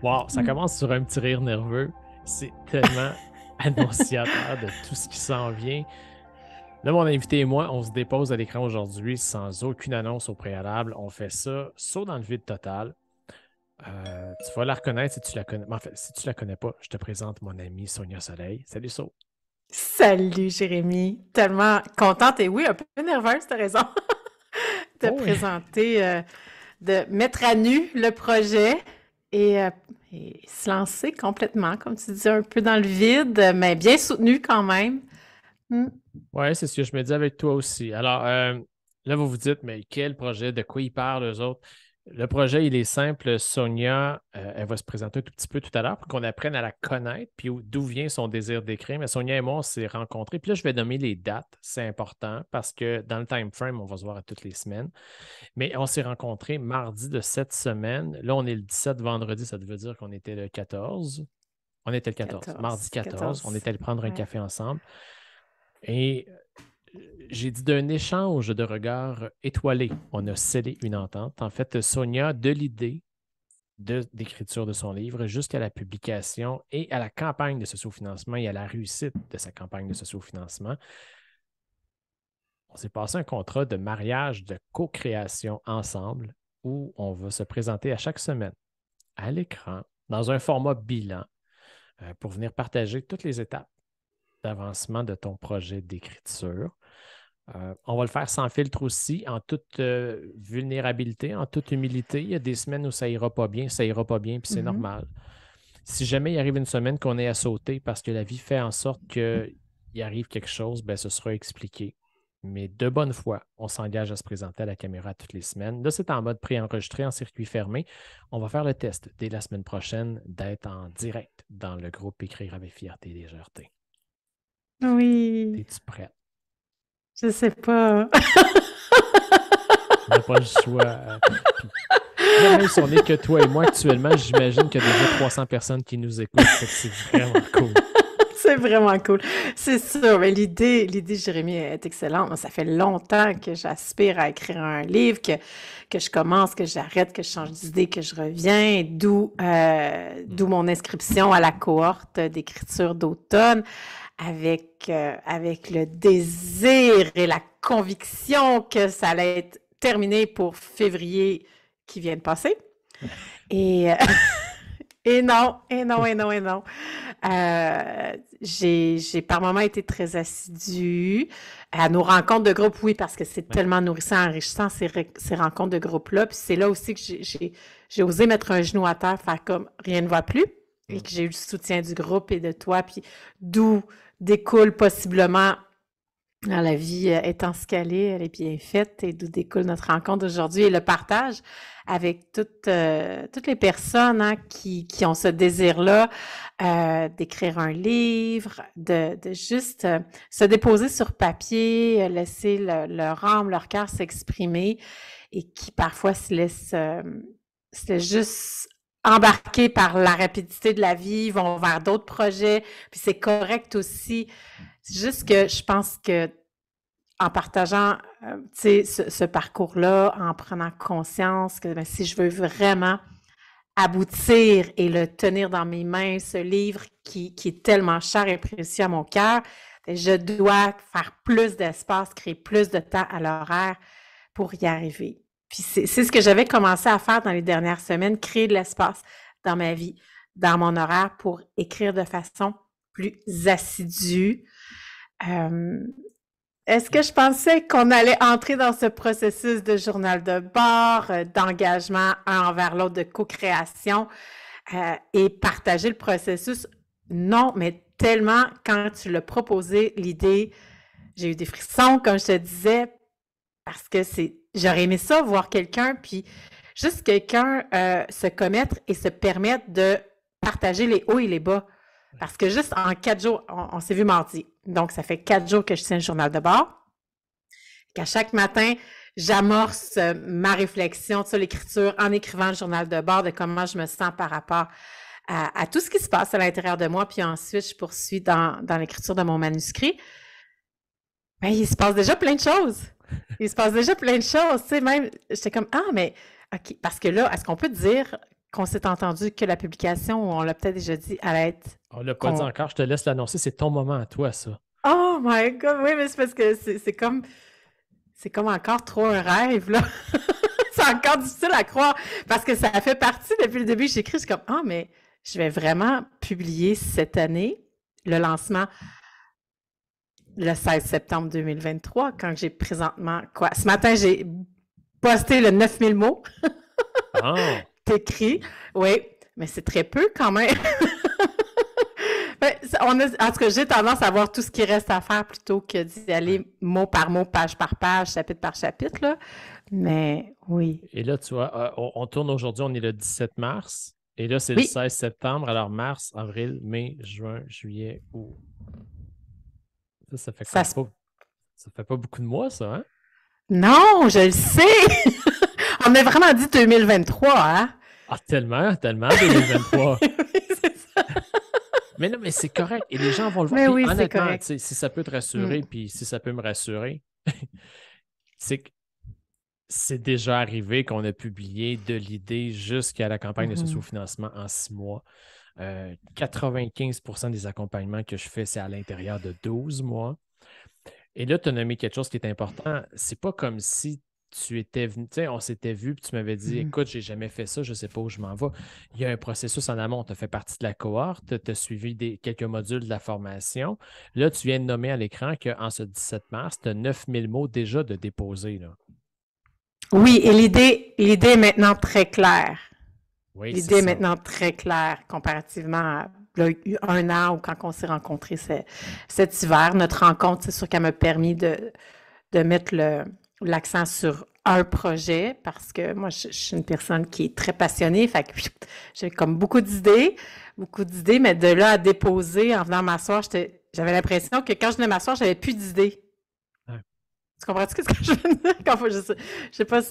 Wow, ça commence sur un petit rire nerveux. C'est tellement annonciateur de tout ce qui s'en vient. Là, mon invité et moi, on se dépose à l'écran aujourd'hui sans aucune annonce au préalable. On fait ça, saut dans le vide total. Tu vas la reconnaître si tu la connais. En fait, si tu la connais pas, je te présente mon amie Sonia Soleil. Salut So. Salut Jérémy, tellement contente et oui, un peu nerveuse, t'as raison, de Oh oui. présenter, de mettre à nu le projet et, euh, et se lancer complètement, comme tu dis, un peu dans le vide, mais bien soutenu quand même. Hmm. Ouais, c'est ce que je me dis avec toi aussi. Alors, là, vous vous dites, mais quel projet? De quoi ils parlent, eux autres? Le projet, il est simple. Sonia, elle va se présenter un tout petit peu tout à l'heure pour qu'on apprenne à la connaître, puis d'où vient son désir d'écrire. Mais Sonia et moi, on s'est rencontrés. Puis là, je vais nommer les dates. C'est important parce que dans le time frame, on va se voir à toutes les semaines. Mais on s'est rencontrés mardi de cette semaine. Là, on est le 17 vendredi, ça veut dire qu'on était le 14. On était le 14. Mardi 14, 14, on 14, est allé prendre un ouais. café ensemble. Et j'ai dit d'un échange de regards étoilés, on a scellé une entente. En fait, Sonia, de l'idée d'écriture de son livre jusqu'à la publication et à la campagne de socio-financement et à la réussite de sa campagne de socio-financement, on s'est passé un contrat de mariage de co-création ensemble où on va se présenter à chaque semaine à l'écran dans un format bilan pour venir partager toutes les étapes d'avancement de ton projet d'écriture. On va le faire sans filtre aussi, en toute vulnérabilité, en toute humilité. Il y a des semaines où ça ira pas bien, puis c'est Mhm. normal. Si jamais il arrive une semaine qu'on est à sauter parce que la vie fait en sorte qu'il arrive quelque chose, ben, ce sera expliqué. Mais de bonne foi, on s'engage à se présenter à la caméra toutes les semaines. Là, c'est en mode préenregistré, en circuit fermé. On va faire le test dès la semaine prochaine d'être en direct dans le groupe Écrire avec fierté et légèreté. Oui, Es-tu prête? je sais pas. On n'a pas le choix. Puis là, même si on n'est que toi et moi actuellement, j'imagine qu'il y a déjà 300 personnes qui nous écoutent. Fait que c'est vraiment cool. C'est vraiment cool. C'est sûr, mais l'idée, Jérémy, est excellente. Moi, ça fait longtemps que j'aspire à écrire un livre, que je commence, que j'arrête, que je change d'idée, que je reviens, d'où mon inscription à la cohorte d'écriture d'automne, avec le désir et la conviction que ça allait être terminé pour février qui vient de passer. Et, et non, et non, et non, et non. J'ai par moments été très assidue à nos rencontres de groupe, oui, parce que c'est Ouais. tellement nourrissant, enrichissant, ces rencontres de groupe-là. Puis c'est là aussi que j'ai osé mettre un genou à terre, faire comme rien ne va plus, et Mm. que j'ai eu le soutien du groupe et de toi, puis d'où découle possiblement la vie étant ce qu'elle est, elle est bien faite et d'où découle notre rencontre d'aujourd'hui et le partage avec toutes les personnes hein, qui ont ce désir-là d'écrire un livre, de juste se déposer sur papier, laisser leur âme, leur cœur s'exprimer et qui parfois se laissent juste embarquer par la rapidité de la vie, vont vers d'autres projets, puis c'est correct aussi. C'est juste que je pense que en partageant ce parcours-là, en prenant conscience que ben, si je veux vraiment aboutir et le tenir dans mes mains, ce livre qui est tellement cher et précieux à mon cœur, je dois faire plus d'espace, créer plus de temps à l'horaire pour y arriver. Puis c'est ce que j'avais commencé à faire dans les dernières semaines, créer de l'espace dans ma vie, dans mon horaire pour écrire de façon plus assidue. Euh, Est-ce que je pensais qu'on allait entrer dans ce processus de journal de bord, d'engagement un envers l'autre, de co-création et partager le processus? Non, mais tellement quand tu l'as proposé, l'idée, j'ai eu des frissons, comme je te disais, parce que j'aurais aimé ça, voir quelqu'un, puis juste quelqu'un se commettre et se permettre de partager les hauts et les bas. Parce que juste en 4 jours, on s'est vu mardi. Donc, ça fait 4 jours que je tiens le journal de bord. Qu'à chaque matin, j'amorce ma réflexion sur l'écriture en écrivant le journal de bord de comment je me sens par rapport à tout ce qui se passe à l'intérieur de moi. Puis ensuite, je poursuis dans l'écriture de mon manuscrit. Ben, il se passe déjà plein de choses. Il se passe déjà plein de choses. Tu sais, même, j'étais comme, ah, mais, OK. Parce que là, est-ce qu'on peut dire qu'on s'est entendu que la publication, on l'a peut-être déjà dit, allait être... On l'a pas dit encore, je te laisse l'annoncer, c'est ton moment à toi, ça. Oh my God! Oui, mais c'est parce que c'est comme... C'est comme encore trop un rêve, là. C'est encore difficile à croire parce que ça fait partie, depuis le début, j'écris, je suis comme, ah, mais je vais vraiment publier cette année le lancement le 16 septembre 2023, quand j'ai présentement, quoi? Ce matin, j'ai posté le 9000 mots. Oh. T'écris, oui, mais c'est très peu quand même. En tout cas, j'ai tendance à voir tout ce qui reste à faire plutôt que d'y aller mot par mot, page par page, chapitre par chapitre, là. Mais oui. Et là, tu vois, on tourne aujourd'hui, on est le 17 mars. Et là, c'est Oui. le 16 septembre. Alors, mars, avril, mai, juin, juillet, août. Ça fait Ça fait pas beaucoup de mois, ça, hein? Non, je le sais! On a vraiment dit 2023, hein? Ah, tellement, 2023. Oui, c'est ça. Mais non, mais c'est correct. Et les gens vont le voir. Mais Puis, oui, c'est honnêtement, correct. si ça peut te rassurer, puis si ça peut me rassurer, c'est que c'est déjà arrivé qu'on a publié de l'idée jusqu'à la campagne de socio-financement en 6 mois. 95% des accompagnements que je fais, c'est à l'intérieur de 12 mois. Et là, tu as nommé quelque chose qui est important. C'est pas comme si tu étais venu, tu sais, on s'était vu, puis tu m'avais dit, écoute, j'ai jamais fait ça, je sais pas où je m'en vais. Il y a un processus en amont. Tu as fait partie de la cohorte, tu as suivi quelques modules de la formation. Là, tu viens de nommer à l'écran qu'en ce 17 mars, tu as 9000 mots déjà de déposer, là. Oui, et l'idée est maintenant très claire. Oui, l'idée est maintenant très claire comparativement à là, il y a un an ou quand on s'est rencontrés cet hiver. Notre rencontre, c'est sûr qu'elle m'a permis de mettre l'accent sur un projet parce que moi, je suis une personne qui est très passionnée. Fait que j'ai comme beaucoup d'idées, mais de là à déposer en venant m'asseoir, j'avais l'impression que quand je venais m'asseoir, j'avais plus d'idées. Tu comprends-tu ce que je veux dire? Je sais pas,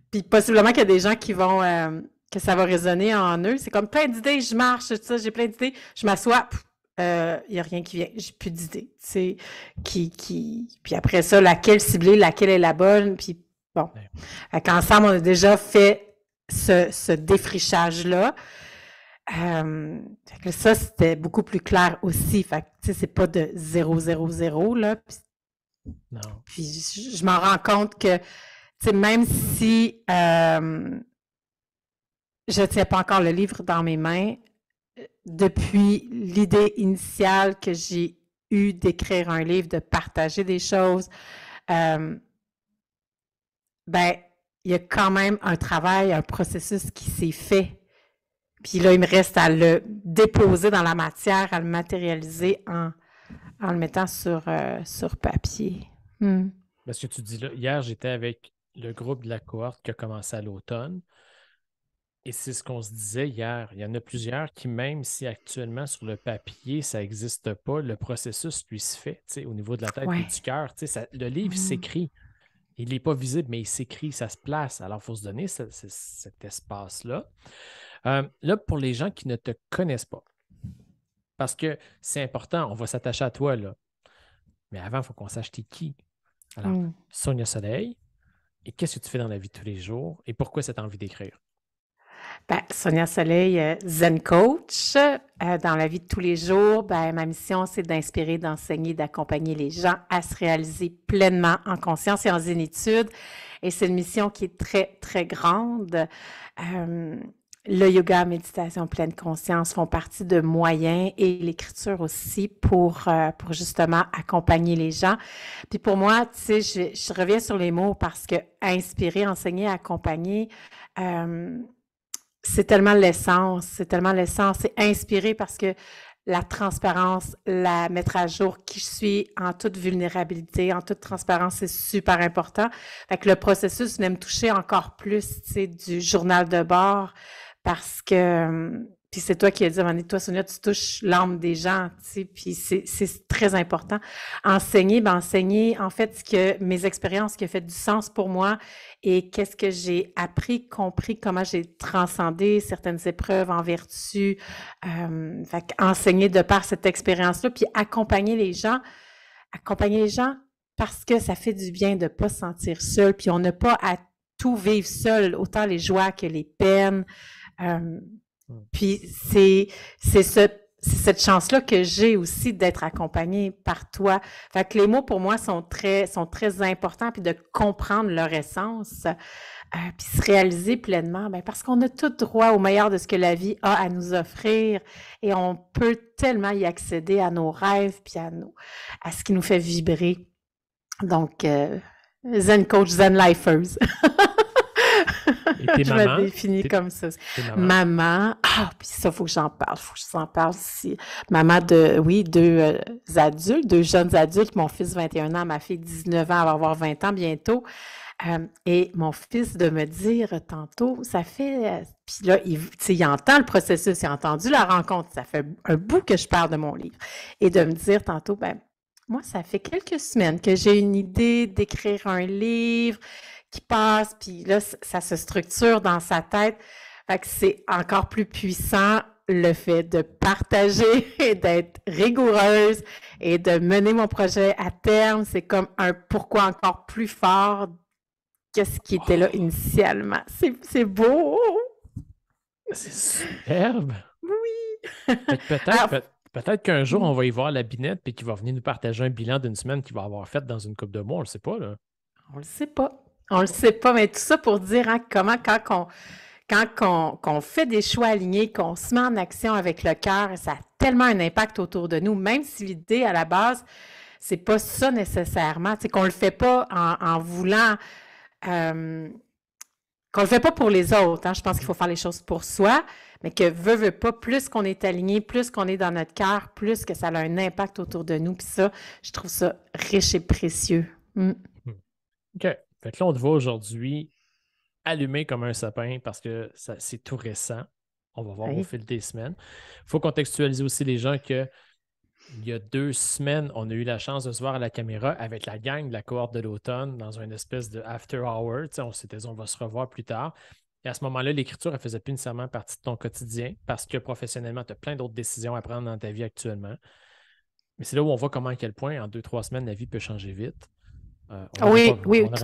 puis possiblement qu'il y a des gens qui vont, que ça va résonner en eux. C'est comme plein d'idées, je marche, tout ça, j'ai plein d'idées, je m'assois, il n'y a rien qui vient, j'ai plus d'idées. Tu sais, puis après ça, laquelle cibler, laquelle est la bonne, puis bon. Ensemble, on a déjà fait ce défrichage-là. Ça, c'était beaucoup plus clair aussi. Fait que, tu sais, c'est pas de 0, 0, 0, là. Non. Puis je m'en rends compte que, tu sais, même si je ne tiens pas encore le livre dans mes mains, depuis l'idée initiale que j'ai eue d'écrire un livre, de partager des choses, ben, il y a quand même un travail, un processus qui s'est fait. Puis là, il me reste à le déposer dans la matière, à le matérialiser en le mettant sur papier. Parce que tu dis là, hier, j'étais avec le groupe de la cohorte qui a commencé à l'automne. Et c'est ce qu'on se disait hier. Il y en a plusieurs qui, même si actuellement sur le papier, ça n'existe pas, le processus lui se fait, au niveau de la tête et du cœur. Le livre s'écrit. Il n'est pas visible, mais il s'écrit, ça se place. Alors, il faut se donner cet espace-là. Là, pour les gens qui ne te connaissent pas, parce que c'est important, on va s'attacher à toi, là. Mais avant, il faut qu'on sache t'es qui. Alors, Sonia Soleil, et qu'est-ce que tu fais dans la vie de tous les jours et pourquoi cette envie d'écrire? Ben, Sonia Soleil, Zen Coach. Dans la vie de tous les jours, ben, ma mission, c'est d'inspirer, d'enseigner, d'accompagner les gens à se réaliser pleinement en conscience et en zénitude. Et c'est une mission qui est très, très grande. Le yoga, la méditation, pleine conscience font partie de moyens et l'écriture aussi pour justement accompagner les gens. Puis pour moi, tu sais, je reviens sur les mots parce que inspirer, enseigner, accompagner, c'est tellement l'essence, c'est inspirer parce que la transparence, la mettre à jour qui je suis en toute vulnérabilité, en toute transparence, c'est super important. Fait que le processus venait me toucher encore plus, tu sais, du journal de bord parce que, puis c'est toi qui as dit, à un moment donné, toi, Sonia, tu touches l'âme des gens, tu sais, puis c'est très important. Enseigner, en fait, mes expériences qui ont fait du sens pour moi et qu'est-ce que j'ai appris, compris, comment j'ai transcendé certaines épreuves en vertu. Fait enseigner de par cette expérience-là, puis accompagner les gens parce que ça fait du bien de ne pas se sentir seul, puis on n'a pas à tout vivre seul, autant les joies que les peines. Euh, Mm. Puis c'est cette chance-là que j'ai aussi d'être accompagnée par toi. Fait que les mots pour moi sont très importants, puis de comprendre leur essence, puis se réaliser pleinement, ben parce qu'on a tout droit au meilleur de ce que la vie a à nous offrir et on peut tellement y accéder à nos rêves puis à ce qui nous fait vibrer. Donc, Zen Coach, Zen Lifers. Et tes Je me mamans? définis comme ça. Tes mamans? Maman, puis ça, faut que j'en parle, faut que je t'en parle ici. Maman de, oui, deux adultes, deux jeunes adultes, mon fils 21 ans, ma fille 19 ans, elle va avoir 20 ans bientôt. Et mon fils de me dire tantôt, ça fait, puis là, il entend le processus, il a entendu la rencontre, ça fait un bout que je parle de mon livre. Et de me dire tantôt, ben, moi, ça fait quelques semaines que j'ai une idée d'écrire un livre qui passe, puis là, ça se structure dans sa tête. Fait que c'est encore plus puissant le fait de partager et d'être rigoureuse et de mener mon projet à terme. C'est comme un pourquoi encore plus fort que ce qui était là initialement. C'est beau! C'est superbe! Oui! Fait que Alors, peut-être qu'un jour, on va y voir la binette et qu'il va venir nous partager un bilan d'une semaine qu'il va avoir fait dans une couple de mois. On le sait pas, là. on le sait pas. On le sait pas, mais tout ça pour dire comment quand on fait des choix alignés, qu'on se met en action avec le cœur, ça a tellement un impact autour de nous, même si l'idée à la base, c'est pas ça nécessairement. C'est qu'on le fait pas en voulant qu'on le fait pas pour les autres. Hein. Je pense qu'il faut faire les choses pour soi, mais que veut pas, plus qu'on est aligné, plus qu'on est dans notre cœur, plus que ça a un impact autour de nous. Puis ça, je trouve ça riche et précieux. OK. Fait que là, on te voit aujourd'hui allumé comme un sapin parce que c'est tout récent. On va voir au fil des semaines. Il faut contextualiser aussi les gens que il y a 2 semaines, on a eu la chance de se voir à la caméra avec la gang de la cohorte de l'automne dans une espèce de after hour. On s'était dit on va se revoir plus tard. Et à ce moment-là, l'écriture, elle ne faisait plus nécessairement partie de ton quotidien parce que professionnellement, tu as plein d'autres décisions à prendre dans ta vie actuellement. Mais c'est là où on voit comment, à quel point, en 2-3 semaines, la vie peut changer vite. On n'aurait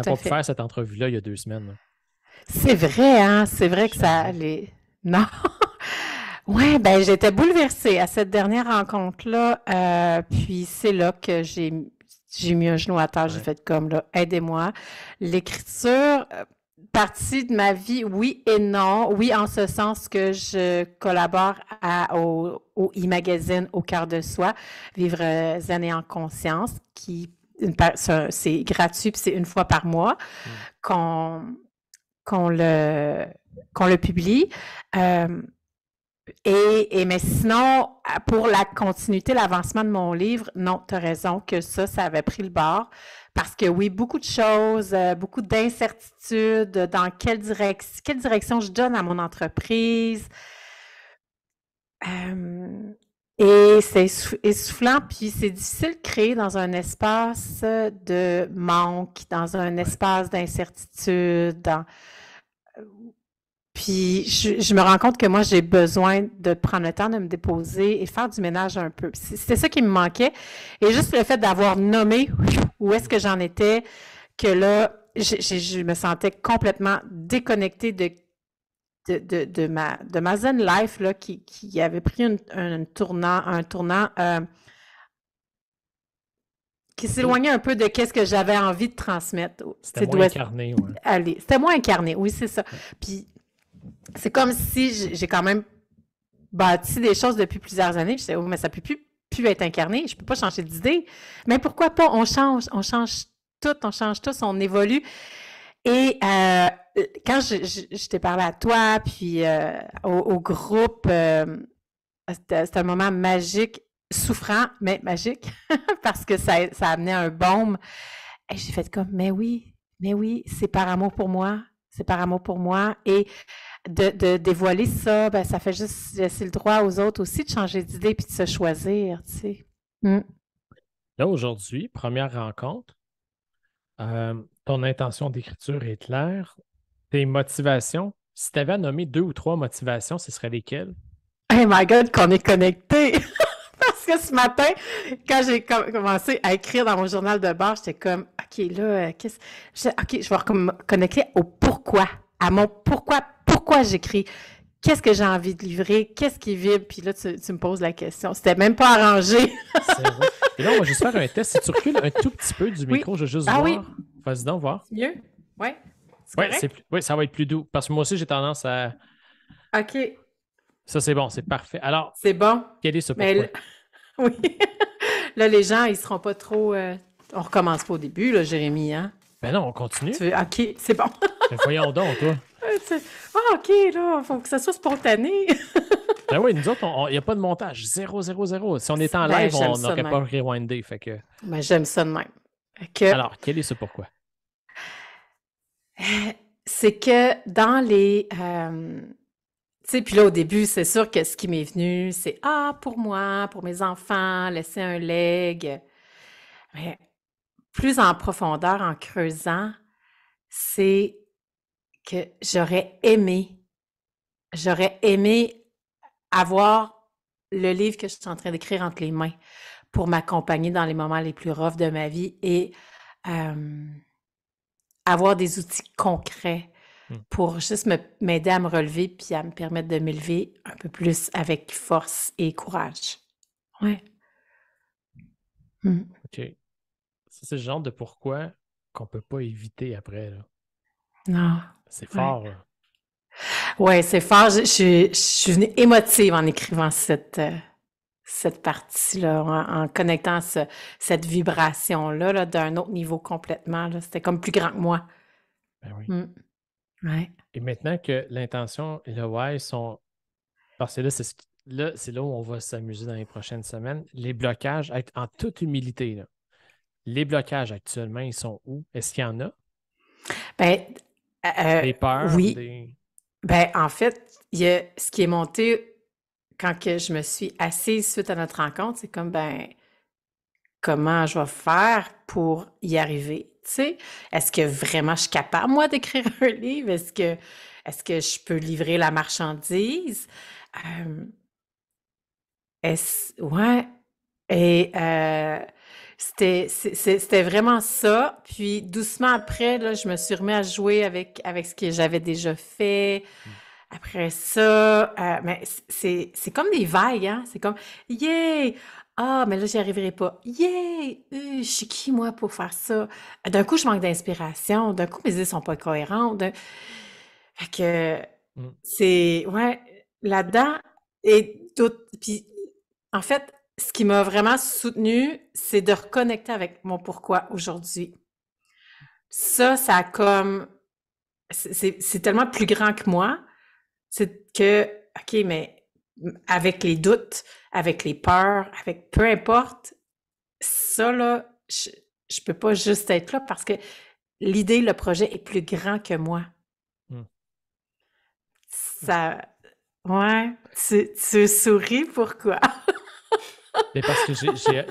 pas pu faire cette entrevue-là il y a 2 semaines. Là. C'est vrai, hein? C'est vrai que ça allait. Non. Ouais, ben j'étais bouleversée à cette dernière rencontre-là. Puis c'est là que j'ai mis un genou à terre. J'ai fait comme là, aidez-moi. L'écriture, partie de ma vie, oui et non. Oui, en ce sens que je collabore au e-magazine Au cœur de soi, Vivre zen et en conscience, c'est gratuit, puis c'est une fois par mois qu'on le publie. Mais sinon, pour la continuité, l'avancement de mon livre, non, tu as raison que ça avait pris le bord. Parce que oui, beaucoup de choses, beaucoup d'incertitudes dans quelle direction je donne à mon entreprise. Et c'est essoufflant, puis c'est difficile de créer dans un espace de manque, dans un espace d'incertitude, puis je me rends compte que moi, j'ai besoin de prendre le temps de me déposer et faire du ménage un peu. C'était ça qui me manquait. Et juste le fait d'avoir nommé où est-ce que j'en étais, que là, je me sentais complètement déconnectée de ma zen life là, qui avait pris un tournant qui s'éloignait un peu de qu'est-ce que j'avais envie de transmettre. C'était moins incarné, oui. C'était moins incarné, oui, c'est ça. Puis c'est comme si j'ai quand même bâti des choses depuis plusieurs années. Je disais, oh, mais ça ne peut plus être incarné. Je ne peux pas changer d'idée. Mais pourquoi pas? On change tous, on évolue. Et quand je t'ai parlé à toi, puis au groupe, c'était un moment magique, souffrant, mais magique, parce que ça amenait un baume. Et j'ai fait comme, mais oui, c'est par amour pour moi. C'est par amour pour moi. Et de dévoiler ça, ben, ça fait juste laisser le droit aux autres aussi de changer d'idée puis de se choisir, tu sais. Là, aujourd'hui, première rencontre, ton intention d'écriture est claire. Tes motivations, si tu avais à nommer 2 ou 3 motivations, ce seraient lesquelles? Oh my God, qu'on est connectés! Parce que ce matin, quand j'ai commencé à écrire dans mon journal de bord, j'étais comme, OK, là, je vais connecter au pourquoi, à mon pourquoi j'écris. qu'est-ce que j'ai envie de livrer? Qu'est-ce qui vibre? Puis là, tu me poses la question. C'était même pas arrangé. C'est vrai. Et là, on va juste faire un test. Si tu recules un tout petit peu du Oui. micro, je veux juste Ah oui, voir. Vas-y donc, voir. c'est mieux? Oui. C'est Ouais, correct? oui, ça va être plus doux. Parce que moi aussi, j'ai tendance à. OK. Ça, c'est bon, c'est parfait. Alors, C'est bon. quel est ce Mais pourquoi? oui. Là, les gens, ils seront pas trop. On recommence pas au début, là, Jérémy, hein? Ben non, on continue. Tu veux. OK, c'est bon. Ben voyons donc, toi. OK, là, faut que ça soit spontané. Ben oui, nous autres, il n'y a pas de montage. Zéro, zéro, zéro. Si on était en Ben, live, j'aime on ça de n'aurait pas même. rewindé. Fait que. Ben, j'aime ça de même. Que, Alors, quel est ce pourquoi? c'est que dans les. Tu sais, puis là, au début, c'est sûr que ce qui m'est venu, c'est pour moi, pour mes enfants, laisser un leg. Mais plus en profondeur, en creusant, c'est que j'aurais aimé avoir le livre que je suis en train d'écrire entre les mains pour m'accompagner dans les moments les plus roughs de ma vie et avoir des outils concrets Hmm. pour juste m'aider à me relever puis à me permettre de m'élever un peu plus avec force et courage. Ouais. OK. Ça, c'est le genre de pourquoi qu'on peut pas éviter après, là. Non. C'est Ouais. fort, là. Ouais, c'est fort. Je suis venue émotive en écrivant cette partie-là, en connectant cette vibration-là, là, d'un autre niveau complètement, là. C'était comme plus grand que moi. Ben oui. Ouais. Et maintenant que l'intention et le why sont. Parce que là, c'est là où on va s'amuser dans les prochaines semaines. Les blocages, en toute humilité, là, les blocages actuellement, ils sont où? Est-ce qu'il y en a? Ben, Des peurs, oui. des. Ben, en fait, il y a ce qui est monté quand que je me suis assise suite à notre rencontre, c'est comme, ben, comment je vais faire pour y arriver? Tu sais, est-ce que vraiment je suis capable, moi, d'écrire un livre? Est-ce que je peux livrer la marchandise? Euh, ouais. Et c'était vraiment ça. Puis doucement après, là, je me suis remis à jouer avec ce que j'avais déjà fait. Après ça, mais c'est comme des vagues, hein? C'est comme yay! Ah, mais là, j'y arriverai pas. Yay! Je suis qui, moi, pour faire ça? D'un coup, je manque d'inspiration. D'un coup, mes idées sont pas cohérentes. Fait que Hmm. c'est ouais, là-dedans et tout. Puis en fait, ce qui m'a vraiment soutenue, c'est de reconnecter avec mon pourquoi aujourd'hui. Ça a comme c'est tellement plus grand que moi. C'est que, OK, mais avec les doutes, avec les peurs, avec peu importe, ça, là, je peux pas juste être là parce que l'idée, le projet est plus grand que moi. Hmm. Ça, ouais, tu souris, pourquoi? Mais parce que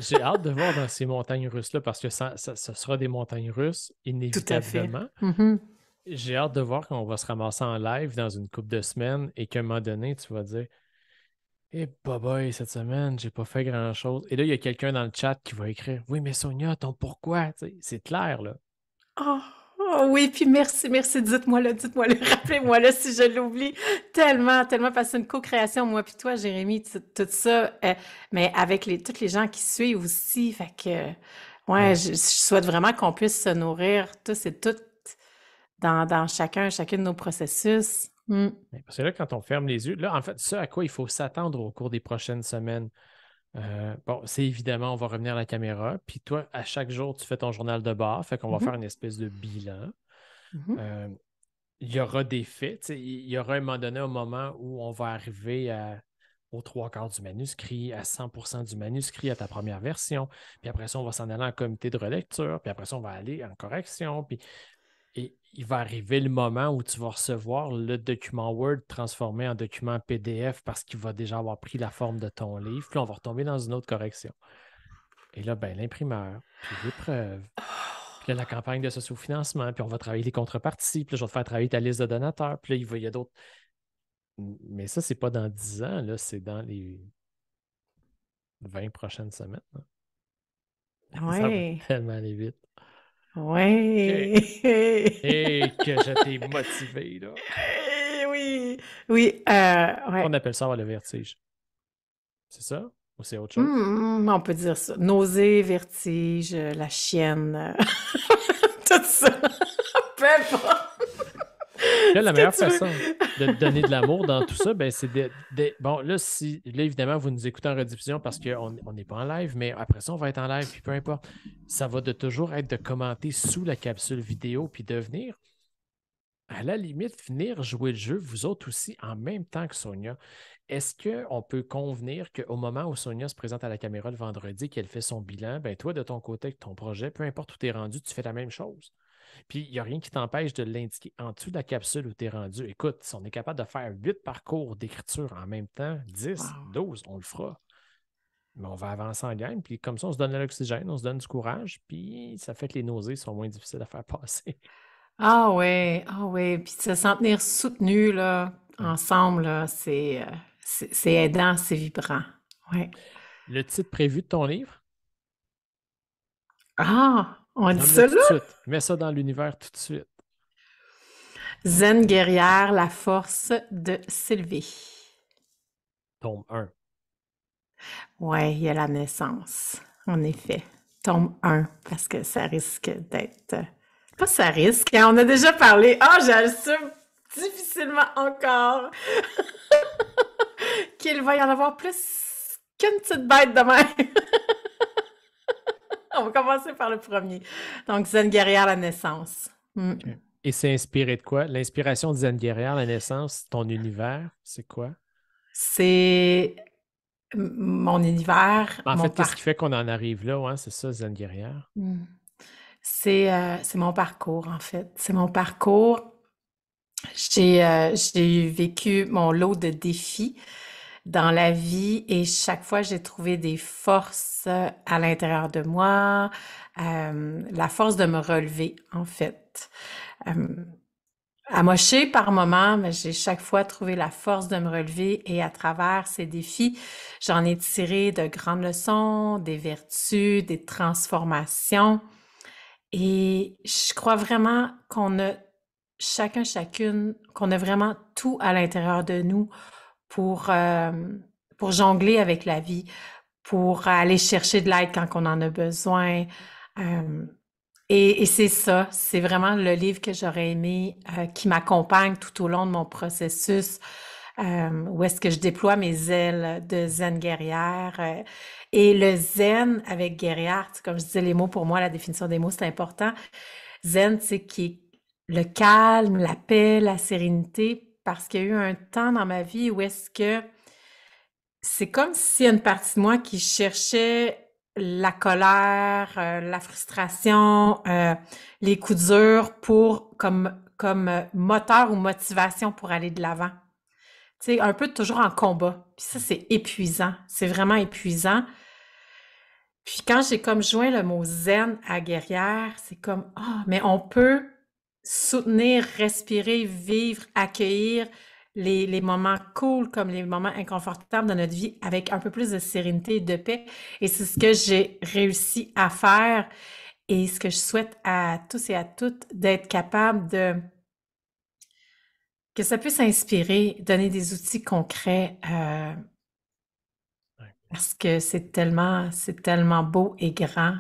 j'ai hâte de voir dans ces montagnes russes-là, parce que ça sera des montagnes russes, Tout à fait. inévitablement. Mhm. J'ai hâte de voir quand on va se ramasser en live dans une couple de semaines et qu'à un moment donné, tu vas dire eh, boy, cette semaine, j'ai pas fait grand-chose. Et là, il y a quelqu'un dans le chat qui va écrire oui, mais Sonia, ton pourquoi? Tu sais, c'est clair, là. Oh, oh oui, puis merci, merci, dites-moi-le, rappelez-moi-le si je l'oublie. Tellement, tellement, parce que c'est une co-création, moi puis toi, Jérémy, tout ça, mais avec tous les gens qui suivent aussi, fait que, ouais, Ouais. je souhaite vraiment qu'on puisse se nourrir tous et toutes dans chacune de nos processus. Parce que là, quand on ferme les yeux, là, en fait, ce à quoi il faut s'attendre au cours des prochaines semaines, bon, c'est évidemment, on va revenir à la caméra. Puis toi, à chaque jour, tu fais ton journal de bord. Fait qu'on va faire Mhm, une espèce de bilan. mhm, Euh, il y aura des faits. Tu sais, il y aura un moment donné, un moment où on va arriver aux trois quarts du manuscrit, à 100% du manuscrit, à ta première version. Puis après ça, on va s'en aller en comité de relecture. Puis après ça, on va aller en correction. Puis et il va arriver le moment où tu vas recevoir le document Word transformé en document PDF parce qu'il va déjà avoir pris la forme de ton livre. Puis on va retomber dans une autre correction. Et là, ben, l'imprimeur, puis l'épreuve, puis là, la campagne de sociofinancement, puis on va travailler les contreparties, puis là, je vais te faire travailler ta liste de donateurs, puis là, il y a d'autres. Mais ça, c'est pas dans 10 ans, là, c'est dans les 20 prochaines semaines, là. Ça va ouais, tellement aller vite. OK. ouais. Et que je t'ai motivé, là. Oui, Oui, oui, On ouais. appelle ça avoir le vertige. C'est ça? Ou c'est autre chose? On peut dire ça. Nausée, vertige, la chienne, tout ça. Peu importe Là, ce la que meilleure tu façon veux. de te donner de l'amour dans tout ça, ben, c'est bon, là, là, évidemment, vous nous écoutez en rediffusion parce qu'on n'est pas en live, mais après ça, on va être en live, puis peu importe. Ça va de toujours être de commenter sous la capsule vidéo, puis de venir, à la limite, venir jouer le jeu, vous autres aussi, en même temps que Sonia. Est-ce qu'on peut convenir qu'au moment où Sonia se présente à la caméra le vendredi, qu'elle fait son bilan, ben toi, de ton côté, avec ton projet, peu importe où tu es rendu, tu fais la même chose? Puis, il n'y a rien qui t'empêche de l'indiquer en dessous de la capsule où tu es rendu. Écoute, si on est capable de faire 8 parcours d'écriture en même temps, 10, Wow. 12, on le fera. Mais on va avancer en gang, puis comme ça, on se donne de l'oxygène, on se donne du courage, puis ça fait que les nausées sont moins difficiles à faire passer. Ah ouais, puis de se sentir soutenu, là, Ouais. ensemble, là, c'est aidant, c'est vibrant. Ouais. Le titre prévu de ton livre, Ah, on dit nomme-le ça tout de là? suite. Mets ça dans l'univers tout de suite. Zen guerrière, la force de s'élever. Tome 1. Ouais, il y a la naissance, en effet. Tome 1, parce que ça risque d'être... Pas ça risque, hein, on a déjà parlé. Ah, j'assume difficilement encore qu'il va y en avoir plus qu'une petite bête demain. On va commencer par le premier. Donc, Zen guerrière, la naissance. OK. Et c'est inspiré de quoi? L'inspiration de Zen Guerrière, la naissance, ton univers, c'est quoi? C'est mon univers, En mon fait, qu'est-ce qui parcours. fait qu'on en arrive là? Ouais, c'est ça, Zen Guerrière. C'est mon parcours, en fait. C'est mon parcours. J'ai vécu mon lot de défis dans la vie et chaque fois, j'ai trouvé des forces à l'intérieur de moi, la force de me relever, en fait. Euh, Amochée par moments, mais j'ai chaque fois trouvé la force de me relever et à travers ces défis, j'en ai tiré de grandes leçons, des vertus, des transformations. Et je crois vraiment qu'on a chacun, chacune, qu'on a vraiment tout à l'intérieur de nous pour jongler avec la vie, pour aller chercher de l'aide quand on en a besoin. Euh, et c'est ça, c'est vraiment le livre que j'aurais aimé qui m'accompagne tout au long de mon processus, où est-ce que je déploie mes ailes de zen guerrière. Et le zen avec guerrière, comme je disais, les mots pour moi, la définition des mots, c'est important. Zen, c'est qui est le calme, la paix, la sérénité, parce qu'il y a eu un temps dans ma vie où est-ce que c'est comme s'il y a une partie de moi qui cherchait la colère, la frustration, les coups durs pour comme moteur ou motivation pour aller de l'avant. Tu sais, un peu toujours en combat. Puis ça, c'est épuisant. C'est vraiment épuisant. Puis quand j'ai comme joint le mot zen à guerrière, c'est comme, ah, mais on peut soutenir, respirer, vivre, accueillir les moments cool comme les moments inconfortables de notre vie avec un peu plus de sérénité et de paix. Et c'est ce que j'ai réussi à faire et ce que je souhaite à tous et à toutes d'être capable que ça puisse inspirer, donner des outils concrets, Ouais. parce que c'est tellement beau et grand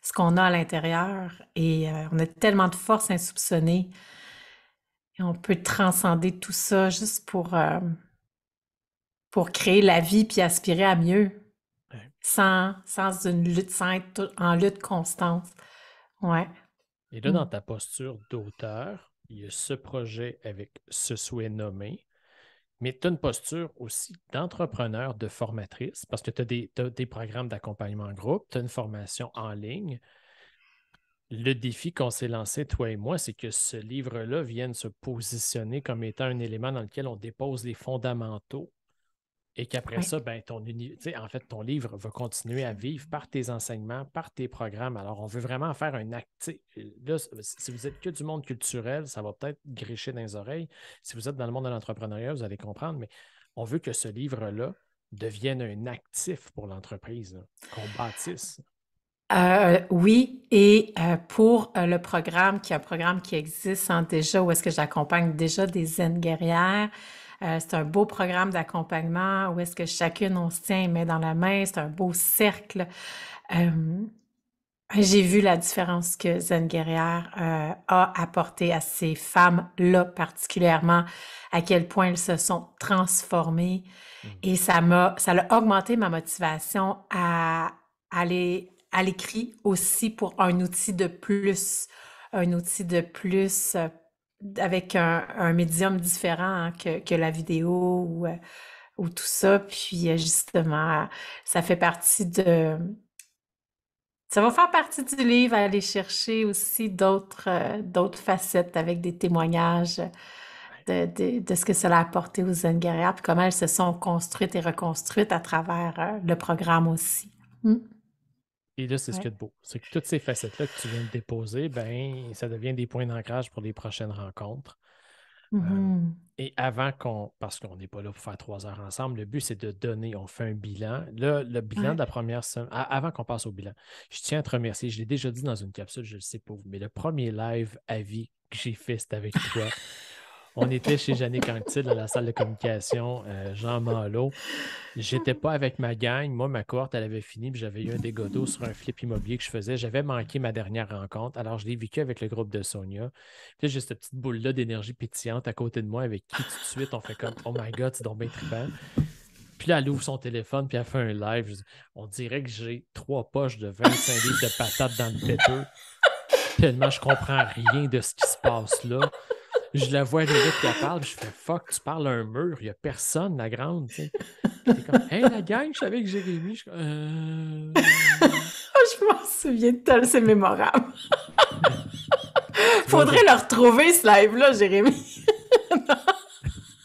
ce qu'on a à l'intérieur et on a tellement de force insoupçonnée et on peut transcender tout ça juste pour créer la vie puis aspirer à mieux Ouais. sans une lutte, sans être en lutte constante. Ouais. Et là, Mm. dans ta posture d'auteur, il y a ce projet avec ce souhait nommé, mais tu as une posture aussi d'entrepreneur, de formatrice, parce que t'as des programmes d'accompagnement en groupe, tu as une formation en ligne. Le défi qu'on s'est lancé, toi et moi, c'est que ce livre-là vienne se positionner comme étant un élément dans lequel on dépose les fondamentaux et qu'après Ouais. ça, ben, en fait, ton livre va continuer à vivre par tes enseignements, par tes programmes. Alors, on veut vraiment faire un acte. Là, si vous êtes que du monde culturel, ça va peut-être grécher dans les oreilles. Si vous êtes dans le monde de l'entrepreneuriat, vous allez comprendre, mais on veut que ce livre-là devienne un actif pour l'entreprise, là, qu'on bâtisse. Oui, et pour le programme, qui est un programme qui existe déjà, où est-ce que j'accompagne déjà des zen guerrières, c'est un beau programme d'accompagnement où est-ce que chacune, on se tient main dans la main, c'est un beau cercle. Euh, j'ai vu la différence que Zen Guerrière a apporté à ces femmes-là particulièrement, à quel point elles se sont transformées. Mm. Et ça a augmenté ma motivation à à l'écrit aussi pour un outil de plus avec un médium différent hein, que la vidéo ou tout ça. Puis justement, ça fait partie ça va faire partie du livre, aller chercher aussi d'autres facettes avec des témoignages de ce que cela a apporté aux jeunes guerrières, puis comment elles se sont construites et reconstruites à travers le programme aussi. Mm. Et là, c'est ce Ouais. qu'il y a de beau. C'est que toutes ces facettes-là que tu viens de déposer, ben, ça devient des points d'ancrage pour les prochaines rencontres. Mhm. Et parce qu'on n'est pas là pour faire 3 heures ensemble, le but, c'est de donner, on fait un bilan. Le bilan Ouais. de la première semaine, avant qu'on passe au bilan, je tiens à te remercier. Je l'ai déjà dit dans une capsule, je ne le sais pas, mais le premier live à vie que j'ai fait, c'était avec toi. On était chez Jannick Anctil dans la salle de communication, Jean Malo. J'étais pas avec ma gang. Moi, ma cohorte, elle avait fini, puis j'avais eu un dégât d'eau sur un flip immobilier que je faisais. J'avais manqué ma dernière rencontre. Alors, je l'ai vécu avec le groupe de Sonia. Puis là, j'ai cette petite boule-là d'énergie pétillante à côté de moi avec qui tout de suite, on fait comme Oh my God, c'est donc bien trippant. Puis là, elle ouvre son téléphone, puis elle fait un live. On dirait que j'ai 3 poches de 25 livres de patates dans le péteux. Tellement je comprends rien de ce qui se passe là. Je la vois arriver, puis elle parle, puis je fais fuck, tu parles à un mur, il n'y a personne, la grande, tu sais. Puis t'es comme, hey, la gang, je suis avec Jérémy. Je suis comme, Je m'en souviens de tel, c'est mémorable. Tu vois, Faudrait le retrouver, ce live-là, Jérémy.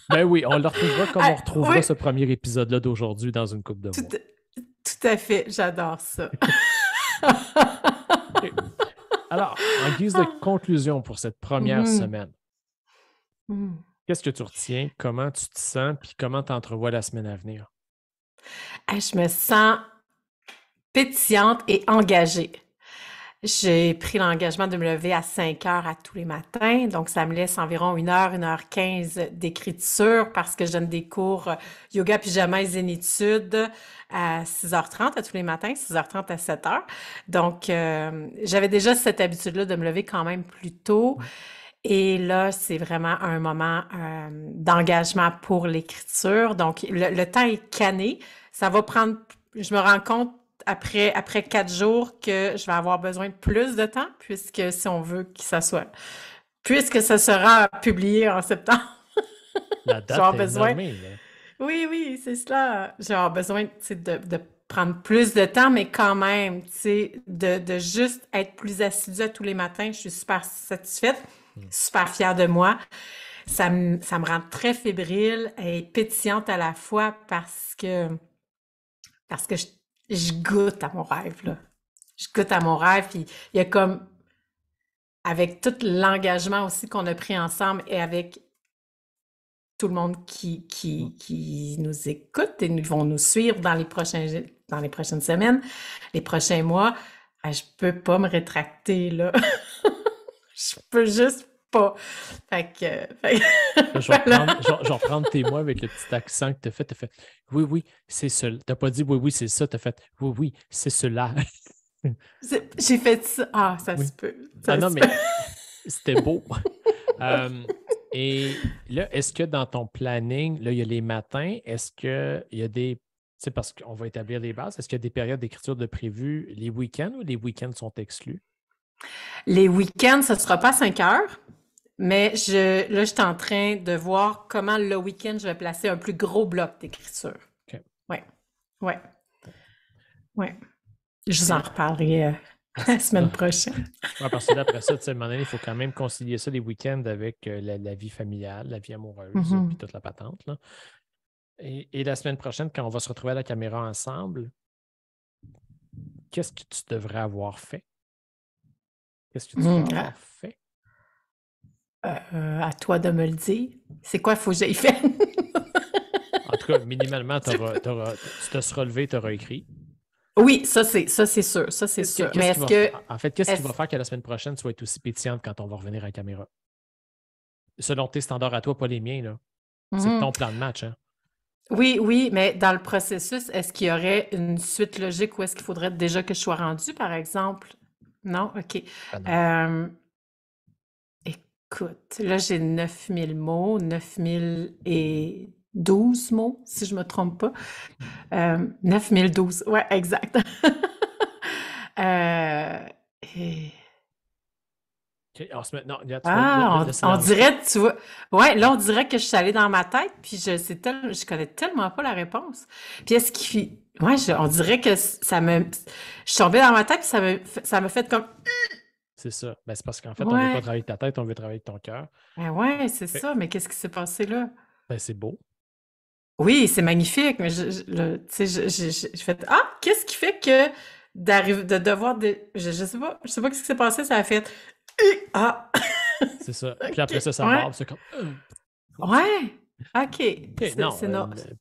Ben oui, on le retrouvera comme on Ah, retrouvera oui, ce premier épisode-là d'aujourd'hui dans une couple de tout, mois. tout à fait, j'adore ça. OK. Alors, en guise de conclusion pour cette première Mhm. semaine, Mhm. qu'est-ce que tu retiens? Comment tu te sens? Puis comment tu entrevois la semaine à venir? Ah, je me sens pétillante et engagée. J'ai pris l'engagement de me lever à 5 heures à tous les matins, donc ça me laisse environ 1 heure d'écriture parce que je donne des cours yoga, pyjama et zénitude à 6h30 à tous les matins, 6h30 à 7h. Donc, j'avais déjà cette habitude-là de me lever quand même plus tôt. Et là, c'est vraiment un moment d'engagement pour l'écriture. Donc, le temps est canné. Ça va prendre, je me rends compte après 4 jours que je vais avoir besoin de plus de temps, puisque si on veut que ça soit, puisque ça sera publié en septembre, La je vais date avoir est besoin, nommée, là. oui, oui, c'est cela. Je vais avoir besoin, tu sais, de prendre plus de temps, mais quand même, tu sais, de juste être plus assidue à tous les matins. Je suis super satisfaite, Hmm. super fière de moi. Ça me rend très fébrile et pétillante à la fois parce que je goûte à mon rêve, là. Je goûte à mon rêve, puis il y a comme, avec tout l'engagement aussi qu'on a pris ensemble et avec tout le monde qui nous écoute et vont nous suivre dans dans les prochaines semaines, les prochains mois, je peux pas me rétracter, là. Je peux juste pas. Là, je vais Voilà. reprendre, je vais reprendre tes mots avec le petit accent que tu as fait. Tu as fait oui, oui, c'est cela. Tu n'as pas dit oui, oui, c'est ça. Tu as fait oui, oui, c'est cela. J'ai fait ça. Ah, ça Oui. se peut. Ah Ça non, se peut. mais c'était beau. Et là, est-ce que dans ton planning, là, il y a les matins, est-ce qu'il y a des. C'est parce qu'on va établir les bases. Est-ce qu'il y a des périodes d'écriture de prévues les week-ends ou les week-ends sont exclus? Les week-ends, ça sera pas 5 heures, mais là, je suis en train de voir comment le week-end, je vais placer un plus gros bloc d'écriture. OK. Ouais, ouais, ouais. Je vous en Et- reparlerai la c'est semaine ça. prochaine. Ouais, parce que là, après ça, tu sais, à un moment donné, il faut quand même concilier ça les week-ends avec la vie familiale, la vie amoureuse, puis Mhm. toute la patente, là. Et la semaine prochaine, quand on va se retrouver à la caméra ensemble, qu'est-ce que tu devrais avoir fait? Qu'est-ce que tu vas Ah, avoir fait? à toi de me le dire. C'est quoi, faut que j'aille faire? En tout cas, minimalement, tu te seras levé, tu auras écrit. Oui, ça c'est sûr. Ça, c'est sûr. Mais est-ce que. En fait, qu'est-ce qui va faire que la semaine prochaine, tu vas être aussi pétillante quand on va revenir à la caméra? Selon tes standards à toi, pas les miens, là. C'est ton plan de match, hein? Oui, mais dans le processus, est-ce qu'il y aurait une suite logique ou est-ce qu'il faudrait déjà que je sois rendue, par exemple? Non? OK. Non. Écoute, là, j'ai 9000 mots, 9012 mots, si je me trompe pas. 9012, ouais, exact. Et... OK, non, tu on dirait, tu vois, ouais, là, on dirait que je suis allée dans ma tête, puis je connais tellement pas la réponse. Puis est-ce qu'il, ouais, on dirait que je suis tombée dans ma tête, puis ça me fait comme, c'est ça. Ben, c'est parce qu'en fait, on veut pas travailler avec ta tête, on veut travailler avec ton cœur. Ben ouais, c'est ça, mais qu'est-ce qui s'est passé là? Ben, c'est beau. Oui, c'est magnifique, mais tu sais, je fais, qu'est-ce qui fait que de devoir, je sais pas ce qui s'est passé, ça a fait, ah! C'est ça. Puis Ok, après ça ouais. barbe, c'est comme. Ouais, ok. OK, non.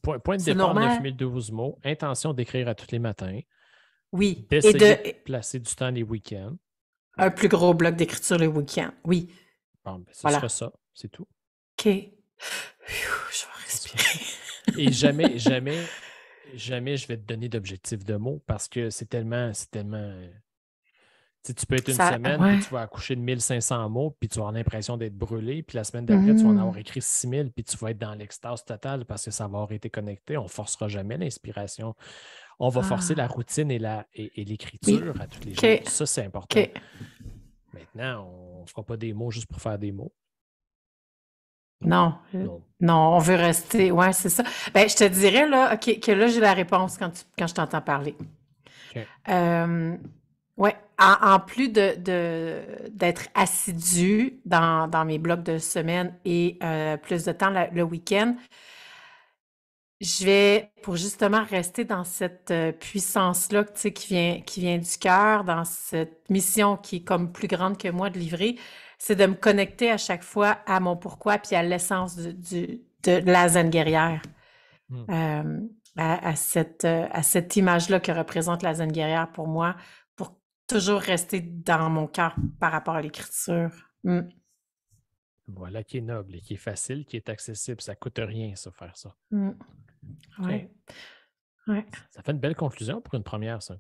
Point de c'est départ, normal. 9012 mots. Intention d'écrire à tous les matins. Oui, et D'essayer de placer du temps les week-ends. un plus gros bloc d'écriture le week-end. Oui. Bon, ben, ce Voilà. sera ça, c'est tout. OK. Je vais respirer. Et jamais je vais te donner d'objectif de mots parce que c'est tellement. Tu peux être une semaine, puis tu vas accoucher de 1500 mots, puis tu vas avoir l'impression d'être brûlé, puis la semaine d'après, tu vas en avoir écrit 6000, puis tu vas être dans l'extase totale parce que ça va avoir été connecté. On ne forcera jamais l'inspiration. On va forcer la routine et l'écriture à tous les jours. Ça, c'est important. Maintenant, on ne fera pas des mots juste pour faire des mots. Non, on veut rester. Ouais, c'est ça. Ben, je te dirais là, que là, j'ai la réponse quand je t'entends parler. Okay. Ouais, en plus d'être assidu dans mes blocs de semaine et plus de temps le week-end, je vais, pour justement rester dans cette puissance-là, tu sais, qui vient du cœur, dans cette mission qui est comme plus grande que moi de livrer, c'est de me connecter à chaque fois à mon pourquoi puis à l'essence de la zen guerrière. À cette image-là que représente la zen guerrière pour moi, pour toujours rester dans mon cœur par rapport à l'écriture. Voilà qui est noble et qui est facile, qui est accessible. Ça ne coûte rien, ça, faire ça. Ouais. Ça fait une belle conclusion pour une première, ça.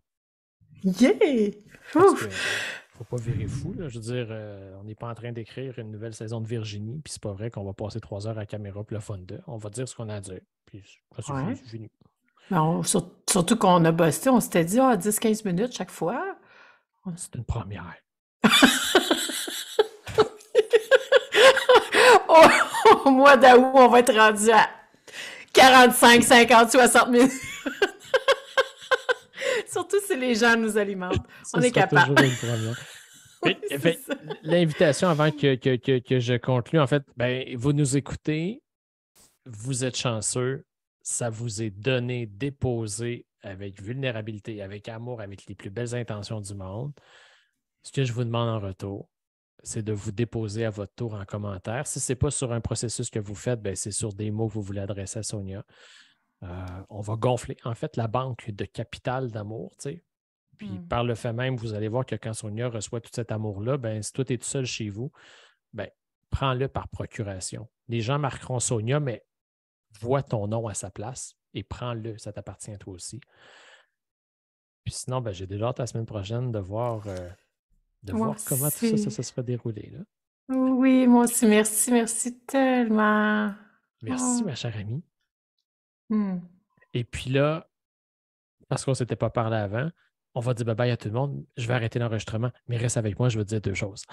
Yeah! Parce que faut pas virer fou, là. Je veux dire, on n'est pas en train d'écrire une nouvelle saison de Virginie, puis c'est pas vrai qu'on va passer 3 heures à la caméra puis le fun de. On va dire ce qu'on a à dire, puis ça, c'est fini. Ben, surtout qu'on a bossé, on s'était dit 10-15 minutes chaque fois. C'est une première. Au mois d'août, on va être rendu à 45, 50, 60 minutes. Surtout si les gens nous alimentent. On est capable. L'invitation avant que je conclue, en fait, vous nous écoutez, vous êtes chanceux, ça vous est donné, déposé avec vulnérabilité, avec amour, avec les plus belles intentions du monde. Ce que je vous demande en retour, c'est de vous déposer à votre tour en commentaire. Si ce n'est pas sur un processus que vous faites, c'est sur des mots que vous voulez adresser à Sonia. On va gonfler, en fait, la banque de capital d'amour, tu sais. Puis par le fait même, vous allez voir que quand Sonia reçoit tout cet amour-là, si toi, tu es tout seul chez vous, prends-le par procuration. Les gens marqueront Sonia, mais vois ton nom à sa place et prends-le, ça t'appartient à toi aussi. Puis sinon, j'ai déjà hâte la semaine prochaine de voir comment tout ça se sera déroulé. Là. Oui, moi aussi, merci tellement. Merci, ma chère amie. Et puis là, parce qu'on ne s'était pas parlé avant, on va dire bye-bye à tout le monde. Je vais arrêter l'enregistrement, mais reste avec moi, je vais te dire 2 choses.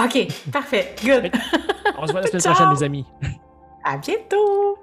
OK, parfait, good. On se voit la semaine prochaine, les amis. À bientôt.